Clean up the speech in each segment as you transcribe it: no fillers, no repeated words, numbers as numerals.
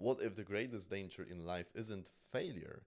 What if the greatest danger in life isn't failure,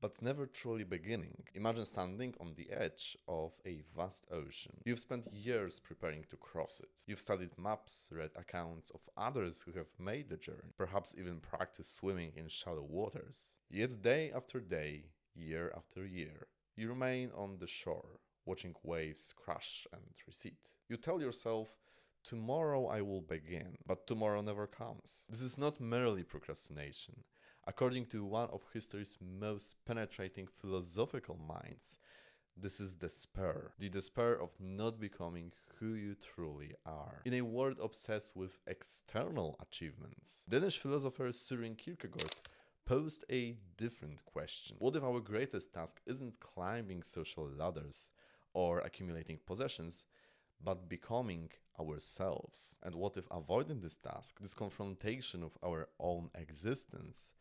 but never truly beginning? Imagine standing on the edge of a vast ocean. You've spent years preparing to cross it. You've studied maps, read accounts of others who have made the journey, perhaps even practiced swimming in shallow waters. Yet day after day, year after year, you remain on the shore, watching waves crash and recede. You tell yourself, tomorrow I will begin, but tomorrow never comes. This is not merely procrastination. According to one of history's most penetrating philosophical minds, this is despair. The despair of not becoming who you truly are. In a world obsessed with external achievements, Danish philosopher Søren Kierkegaard posed a different question. What if our greatest task isn't climbing social ladders or accumulating possessions, but becoming ourselves? And what if avoiding this task, this confrontation of our own existence,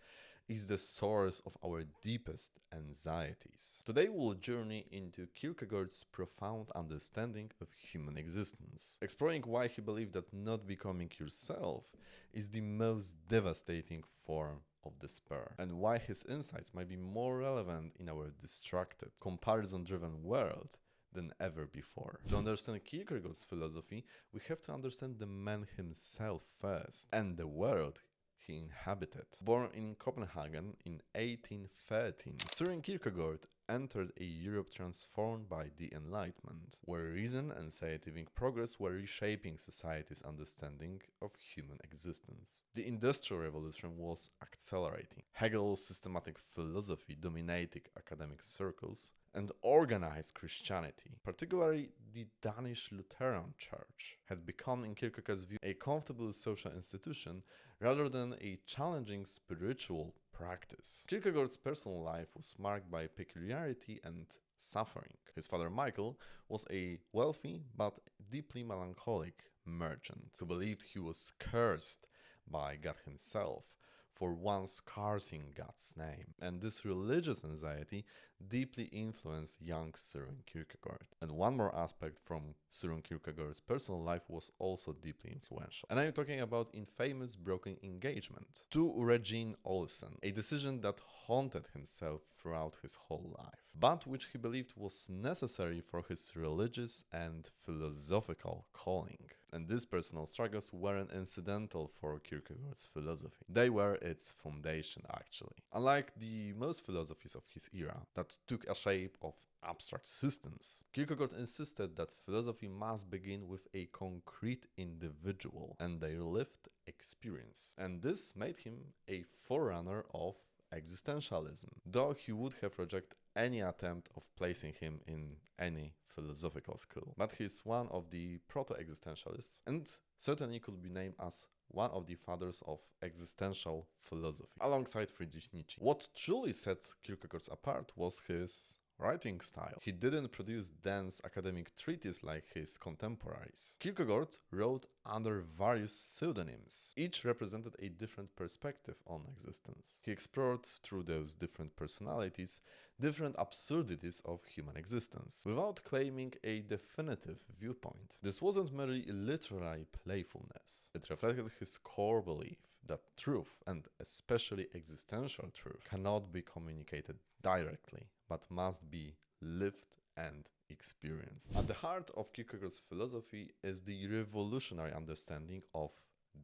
is the source of our deepest anxieties? Today we'll journey into Kierkegaard's profound understanding of human existence, exploring why he believed that not becoming yourself is the most devastating form of despair, and why his insights might be more relevant in our distracted, comparison-driven world than ever before. To understand Kierkegaard's philosophy, we have to understand the man himself first, and the world he inhabited. Born in Copenhagen in 1813, Søren Kierkegaard entered a Europe transformed by the Enlightenment, where reason and scientific progress were reshaping society's understanding of human existence. The Industrial Revolution was accelerating. Hegel's systematic philosophy dominated academic circles, and organized Christianity, particularly the Danish Lutheran Church, had become, in Kierkegaard's view, a comfortable social institution rather than a challenging spiritual practice. Kierkegaard's personal life was marked by peculiarity and suffering. His father Michael was a wealthy but deeply melancholic merchant who believed he was cursed by God himself for once cursing God's name, and this religious anxiety deeply influenced young Søren Kierkegaard. And one more aspect from Søren Kierkegaard's personal life was also deeply influential. And I'm talking about infamous broken engagement to Regine Olsen, a decision that haunted himself throughout his whole life, but which he believed was necessary for his religious and philosophical calling. And these personal struggles weren't incidental for Kierkegaard's philosophy. They were its foundation, actually. Unlike the most philosophies of his era that took a shape of abstract systems, Kierkegaard insisted that philosophy must begin with a concrete individual and their lived experience. And this made him a forerunner of existentialism, though he would have rejected any attempt of placing him in any philosophical school. But he's one of the proto-existentialists, and certainly could be named as one of the fathers of existential philosophy, alongside Friedrich Nietzsche. What truly set Kierkegaard apart was his writing style. He didn't produce dense academic treatises like his contemporaries. Kierkegaard wrote under various pseudonyms. Each represented a different perspective on existence. He explored through those different personalities different absurdities of human existence, without claiming a definitive viewpoint. This wasn't merely literary playfulness. It reflected his core belief that truth, and especially existential truth, cannot be communicated directly, but must be lived and experienced. At the heart of Kierkegaard's philosophy is the revolutionary understanding of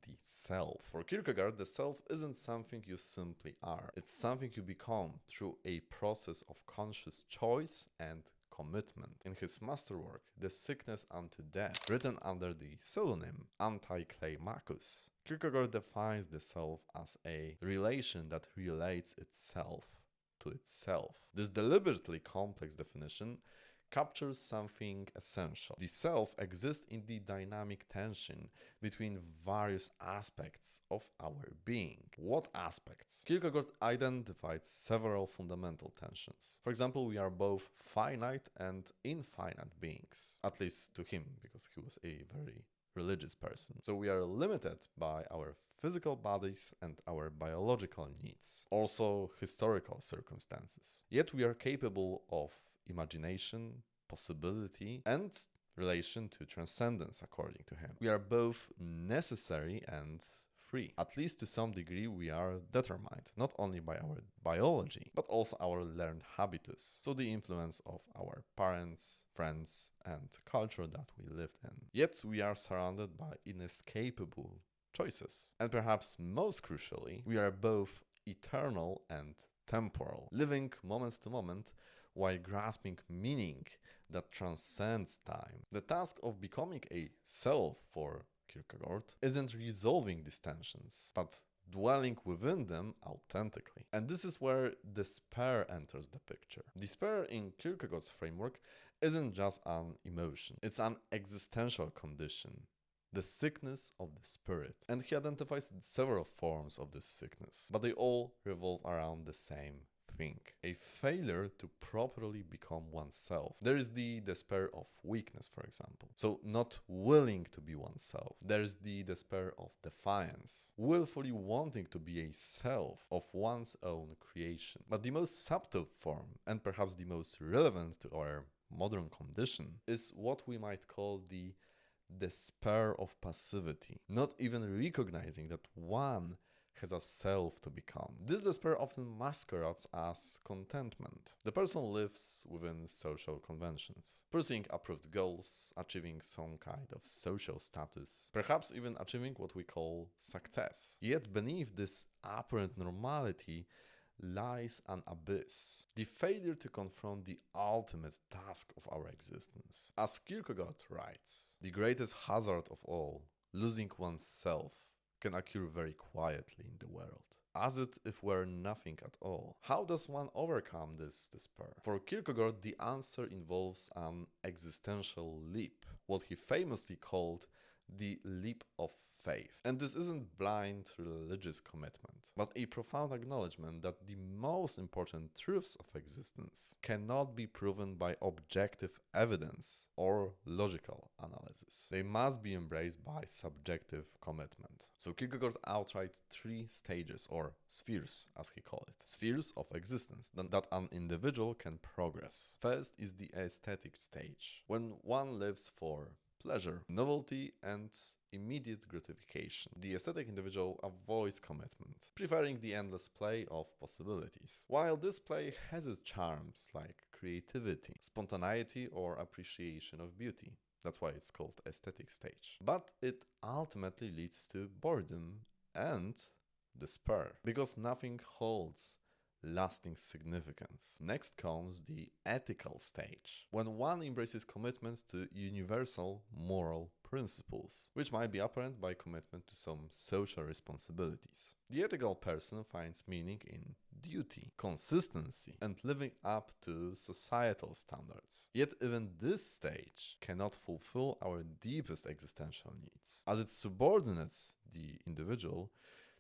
the self. For Kierkegaard, the self isn't something you simply are. It's something you become through a process of conscious choice and commitment. In his masterwork, The Sickness Unto Death, written under the pseudonym Anti-Climacus, Kierkegaard defines the self as a relation that relates itself to itself. This deliberately complex definition captures something essential. The self exists in the dynamic tension between various aspects of our being. What aspects? Kierkegaard identified several fundamental tensions. For example, we are both finite and infinite beings, at least to him, because he was a very religious person. So we are limited by our physical bodies and our biological needs, also historical circumstances. Yet we are capable of imagination, possibility, and relation to transcendence, according to him. We are both necessary and free. At least to some degree we are determined, not only by our biology, but also our learned habitus, so the influence of our parents, friends, and culture that we lived in. Yet we are surrounded by inescapable choices. And perhaps most crucially, we are both eternal and temporal, living moment to moment while grasping meaning that transcends time. The task of becoming a self for Kierkegaard isn't resolving these tensions, but dwelling within them authentically. And this is where despair enters the picture. Despair in Kierkegaard's framework isn't just an emotion, it's an existential condition, the sickness of the spirit. And he identifies several forms of this sickness, but they all revolve around the same thing: a failure to properly become oneself. There is the despair of weakness, for example, so not willing to be oneself. There's the despair of defiance, willfully wanting to be a self of one's own creation. But the most subtle form, and perhaps the most relevant to our modern condition, is what we might call the despair of passivity, not even recognizing that one has a self to become. This despair often masquerades as contentment. The person lives within social conventions, pursuing approved goals, achieving some kind of social status, perhaps even achieving what we call success. Yet beneath this apparent normality lies an abyss, the failure to confront the ultimate task of our existence. As Kierkegaard writes, the greatest hazard of all, losing oneself, can occur very quietly in the world, as if were nothing at all. How does one overcome this despair? For Kierkegaard, the answer involves an existential leap, what he famously called the leap of faith. And this isn't blind religious commitment, but a profound acknowledgement that the most important truths of existence cannot be proven by objective evidence or logical analysis. They must be embraced by subjective commitment. So Kierkegaard outright three stages, or spheres as he called it, spheres of existence that an individual can progress. First is the aesthetic stage, when one lives for pleasure, novelty, and immediate gratification. The aesthetic individual avoids commitment, preferring the endless play of possibilities. While this play has its charms like creativity, spontaneity, or appreciation of beauty. That's why it's called aesthetic stage. But it ultimately leads to boredom and despair, because nothing holds lasting significance. Next comes the ethical stage, when one embraces commitment to universal moral principles, which might be apparent by commitment to some social responsibilities. The ethical person finds meaning in duty, consistency, and living up to societal standards. Yet even this stage cannot fulfill our deepest existential needs, as it subordinates the individual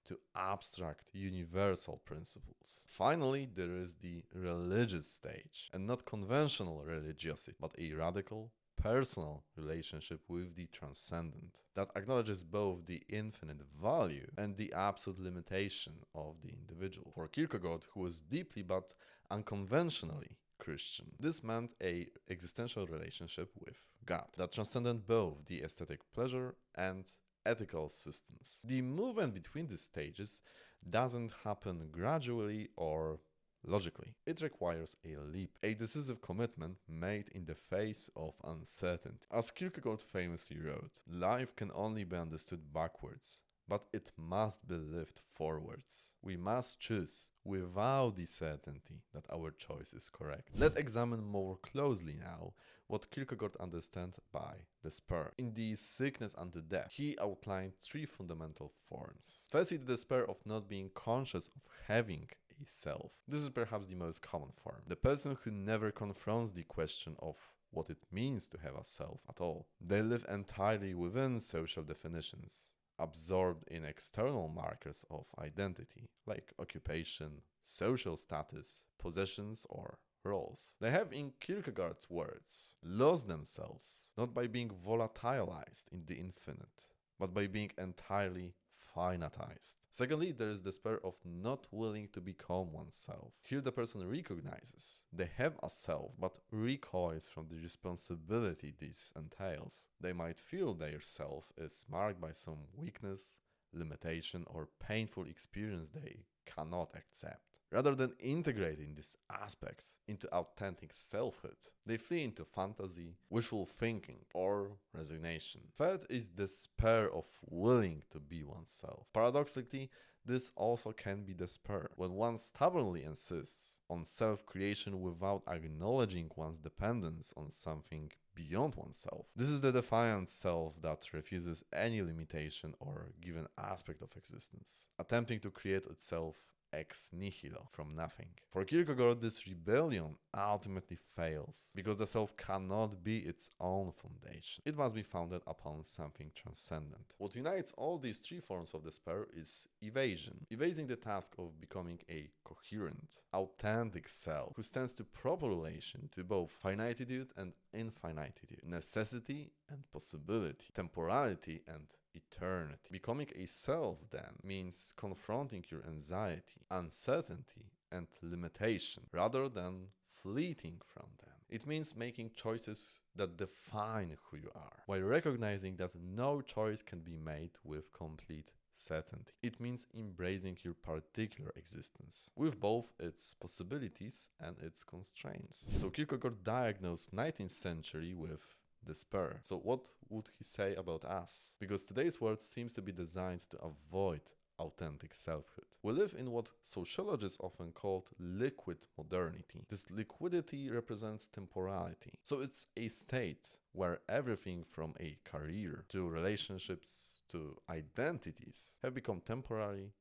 to abstract universal principles. Finally, there is the religious stage, and not conventional religiosity, but a radical, personal relationship with the transcendent that acknowledges both the infinite value and the absolute limitation of the individual. For Kierkegaard, who was deeply but unconventionally Christian, this meant a existential relationship with God that transcended both the aesthetic pleasure and ethical systems. The movement between these stages doesn't happen gradually or logically. It requires a leap, a decisive commitment made in the face of uncertainty. As Kierkegaard famously wrote, life can only be understood backwards, but it must be lived forwards. We must choose without the certainty that our choice is correct. Let's examine more closely now what Kierkegaard understands by despair. In the Sickness Unto Death, he outlined three fundamental forms. Firstly, the despair of not being conscious of having a self. This is perhaps the most common form. The person who never confronts the question of what it means to have a self at all. They live entirely within social definitions, absorbed in external markers of identity, like occupation, social status, possessions, or roles. They have, in Kierkegaard's words, lost themselves, not by being volatilized in the infinite, but by being entirely finitized. Secondly, there is despair of not willing to become oneself. Here the person recognizes they have a self, but recoils from the responsibility this entails. They might feel their self is marked by some weakness, limitation, or painful experience they cannot accept. Rather than integrating these aspects into authentic selfhood, they flee into fantasy, wishful thinking, or resignation. Third is despair of willing to be oneself. Paradoxically, this also can be despair when one stubbornly insists on self-creation without acknowledging one's dependence on something beyond oneself. This is the defiant self that refuses any limitation or given aspect of existence, attempting to create itself ex nihilo, from nothing. For Kierkegaard, this rebellion ultimately fails, because the self cannot be its own foundation. It must be founded upon something transcendent. What unites all these three forms of despair is evasion, evading the task of becoming a coherent, authentic self who stands to proper relation to both finitude and infinitude, necessity and possibility, temporality and eternity. Becoming a self, then, means confronting your anxiety, uncertainty, and limitation, rather than fleeing from them. It means making choices that define who you are, while recognizing that no choice can be made with complete certainty. It means embracing your particular existence, with both its possibilities and its constraints. So Kierkegaard diagnosed 19th century with despair. So what would he say about us? Because today's world seems to be designed to avoid authentic selfhood. We live in what sociologists often call liquid modernity. This liquidity represents temporality. So it's a state where everything from a career to relationships to identities have become temporary,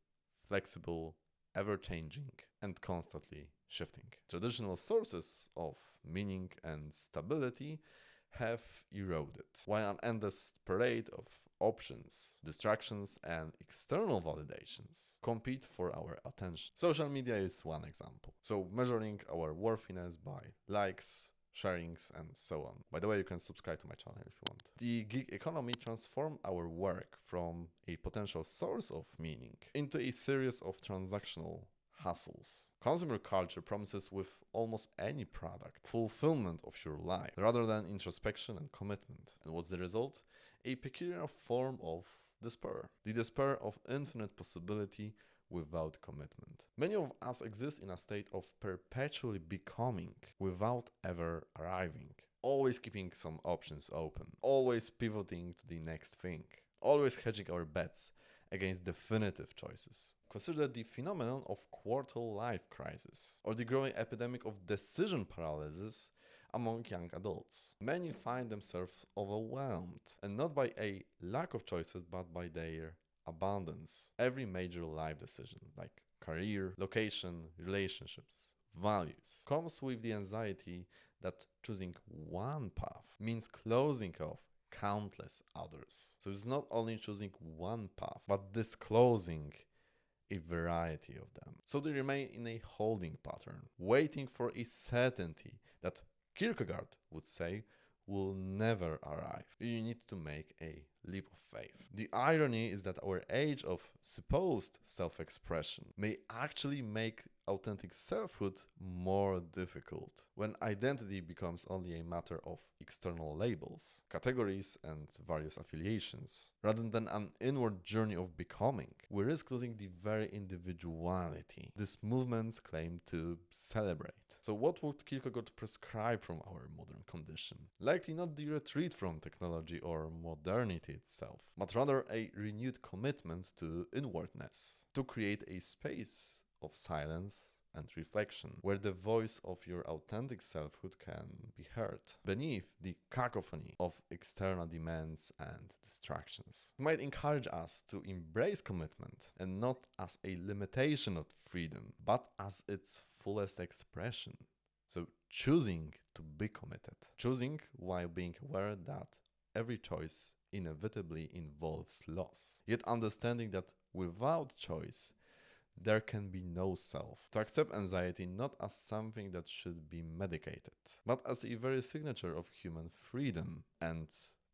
flexible, ever-changing, and constantly shifting. Traditional sources of meaning and stability have eroded, while an endless parade of options, distractions, and external validations compete for our attention. Social media is one example. So measuring our worthiness by likes, sharings, and so on. By the way, you can subscribe to my channel if you want. The gig economy transformed our work from a potential source of meaning into a series of transactional hustles. Consumer culture promises with almost any product fulfillment of your life rather than introspection and commitment. And what's the result? A peculiar form of despair. The despair of infinite possibility without commitment. Many of us exist in a state of perpetually becoming without ever arriving. Always keeping some options open. Always pivoting to the next thing. Always hedging our bets against definitive choices. Consider the phenomenon of quarter life crisis or the growing epidemic of decision paralysis among young adults. Many find themselves overwhelmed, and not by a lack of choices but by their abundance. Every major life decision, like career, location, relationships, values, comes with the anxiety that choosing one path means closing off countless others. So it's not only choosing one path, but disclosing a variety of them. So they remain in a holding pattern, waiting for a certainty that Kierkegaard would say will never arrive. You need to make a leap of faith. The irony is that our age of supposed self-expression may actually make authentic selfhood more difficult, when identity becomes only a matter of external labels, categories, and various affiliations. Rather than an inward journey of becoming, we risk losing the very individuality these movements claim to celebrate. So what would Kierkegaard prescribe from our modern condition? Likely not the retreat from technology or modernity itself, but rather a renewed commitment to inwardness, to create a space of silence and reflection, where the voice of your authentic selfhood can be heard, beneath the cacophony of external demands and distractions. It might encourage us to embrace commitment, and not as a limitation of freedom, but as its fullest expression. So choosing to be committed, choosing while being aware that every choice inevitably involves loss, yet understanding that without choice, there can be no self. To accept anxiety not as something that should be medicated, but as a very signature of human freedom and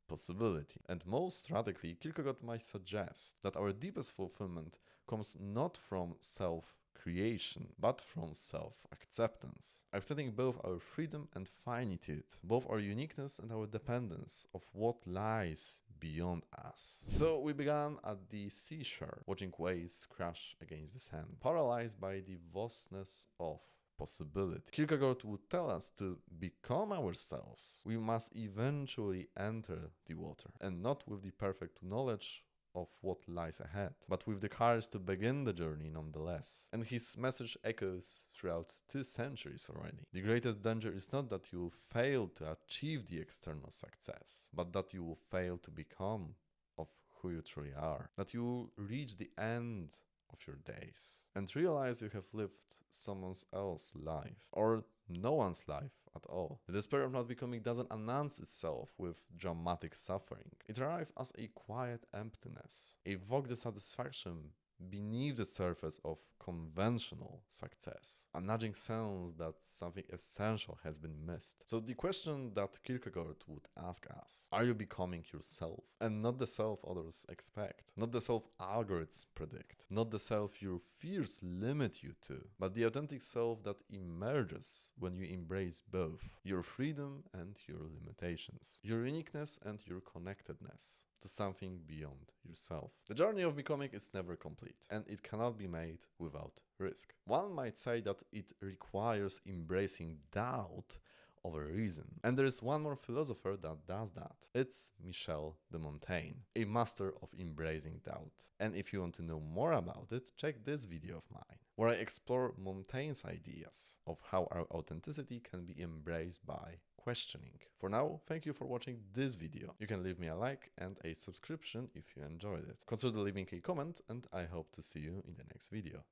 possibility. And most radically, Kierkegaard might suggest that our deepest fulfillment comes not from self-creation, but from self-acceptance, accepting both our freedom and finitude, both our uniqueness and our dependence of what lies beyond us. So we began at the seashore, watching waves crash against the sand, paralyzed by the vastness of possibility. Kierkegaard would tell us to become ourselves. We must eventually enter the water, and not with the perfect knowledge of what lies ahead, but with the courage to begin the journey nonetheless. And his message echoes throughout 2 centuries already. The greatest danger is not that you will fail to achieve the external success, but that you will fail to become of who you truly are, that you will reach the end of your days and realize you have lived someone else's life, or no one's life at all. The despair of not becoming doesn't announce itself with dramatic suffering. It arrives as a quiet emptiness, a vague dissatisfaction beneath the surface of conventional success, a nagging sense that something essential has been missed. So the question that Kierkegaard would ask us: are you becoming yourself? And not the self others expect, not the self algorithms predict, not the self your fears limit you to, but the authentic self that emerges when you embrace both your freedom and your limitations, your uniqueness and your connectedness to something beyond yourself. The journey of becoming is never complete, and it cannot be made without risk. One might say that it requires embracing doubt over reason. And there is one more philosopher that does that. It's Michel de Montaigne, a master of embracing doubt. And if you want to know more about it, check this video of mine, where I explore Montaigne's ideas of how our authenticity can be embraced by questioning. For now, thank you for watching this video. You can leave me a like and a subscription if you enjoyed it. Consider leaving a comment, and I hope to see you in the next video.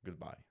Goodbye.